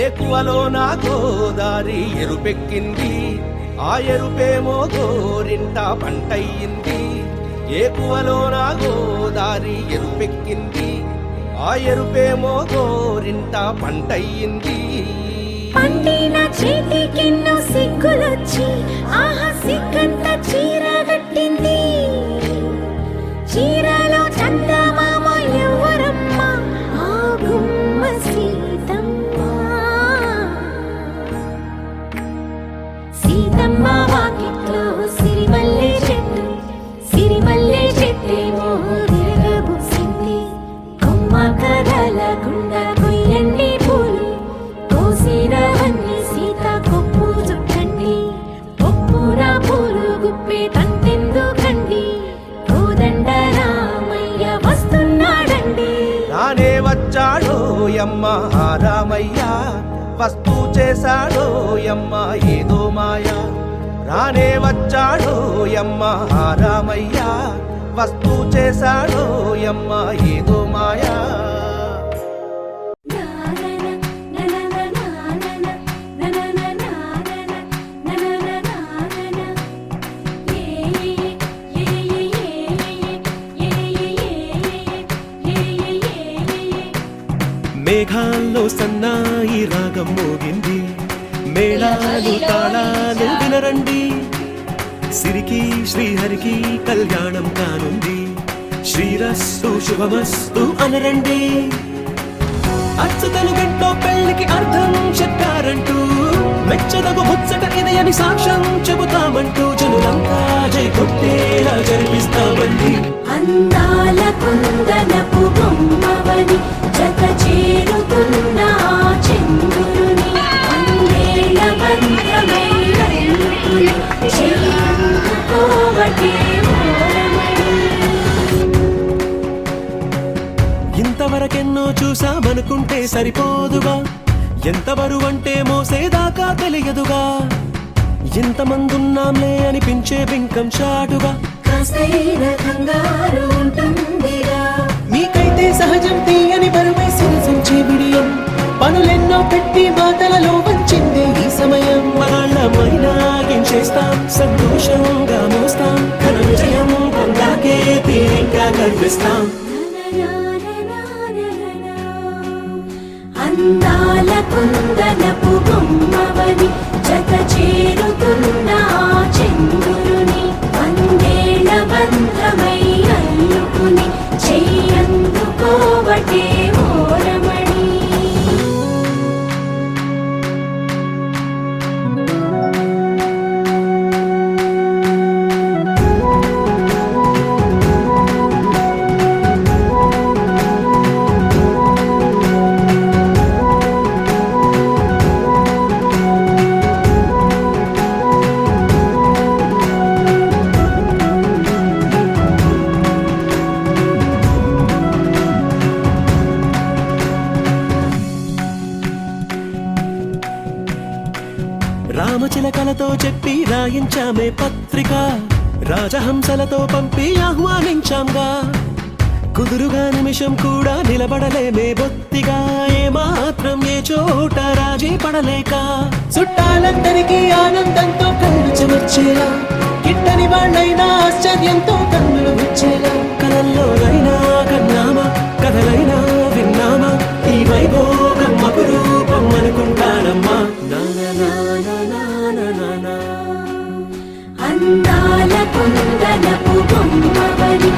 ఏకువలో నా గోదారి ఎరుపెక్కింది, ఆ ఎరుపేమో గోరింట పంటయ్యింది. ఏకువలో నా గోదారి ఎరుపెక్కింది, ఆ ఎరుపేమో గోరింట పంటయ్యింది. పండిన చేతికెన్నో సిగ్గులొచ్చి ఆహా సిగ్గంత చీర కట్టింది. చీరలో చందమామ ఎవరమ్మ, ఆ గుమ్మ సీతమ్మ. సీతమ్మ వాకిట్లో సిరిమల్లె చెట్టు, సిరిమల్లె చెట్టేమో విరగబూసింది. కొమ్మ కదలకుండా కొయ్యండి పూలు, కోసినవన్నీ సీత కొప్పు చుట్టండి. ఒప్పున పూలు గుప్పే తంతెందుకండి, కోదండ రామయ్య వస్తున్నాడండి. రానే వచ్చాడో యమ్మ రామయ్య, వస్తూ చేశాడో యమ్మ ఏదో మాయ. రానే వచ్చాడో యమ్మ రామయ్య, వస్తూ చేశాడో యమ్మ ఏదో మాయా. మేఘాల్లో సన్నాయి రాగం మోగింది, మేళాలు తాళాలు వినరండి. సిరికి శ్రీహరికి కళ్యాణం కానుంది, శ్రీరస్తు శుభమస్తు అనరండి. అచ్చుతలు గంటో పెళ్లికి అర్థం చెప్పారంటూ, మెచ్చదగు ముచ్చట ఇది అని సాక్ష్యం చెబుతామంటూ, జనులంతా జై కొట్టేలా జరిపిస్తామండి. అందాల కుందనపు బొమ్మవని జత చేరుతున్న చంద్రుని, అందేళ బంధమై అల్లుకుని చేరుకోవటే ఓరమణి. ఇంతవరకెన్నో చూసామనుకుంటే సరిపోదుగా, ఎంత బరువంటే మోసేదాకా తెలియదుగా. ఇంతమందున్నాంలే అనిపించే బింకం చాటుగా, కాస్తైన కంగారు ఉంటుందిగా. మీకైతే సహజం తీయని బరువై సిరిసంచే బిడియం, పనులెన్నో పెట్టి మాటలలో వంచిందే ఈ సమయం. మగాళ్ళమైనా ఏం చేస్తాం, సంతోషంగా మోస్తాం, ఘన విజయం పొందాకే తీరిగ్గా కనిపిస్తాం. అందాల కుందనపు బొమ్మవని జత చేరుతున్న చంద్రుని, వందేళ్ల బంధమై అల్లుకుని చెయ్యందుకోవటే ఓరమణి. రామచిలకలతో చెప్పి రాయించామే పత్రిక, రాజహంసలతో పంపి ఆహ్వానించాంగా. కుదురుగా నిమిషం కూడా నిలబడలేమే బొత్తిగా, ఏ మాత్రం ఏ చోట రాజీ పడలేక. చుట్టాలందరికీ ఆనందంతో కళ్ళు చెమర్చేలా, గిట్టని వాళ్ళైనా ఆశ్చర్యంతో కన్నులు వచ్చేలా. కలల్లోనైనా కన్నామా, కథలైనా విన్నామా, ఈ వైభోగం అపురూపం అనుకుంటానమ్మా. అందాల కుందనపు బొమ్మవని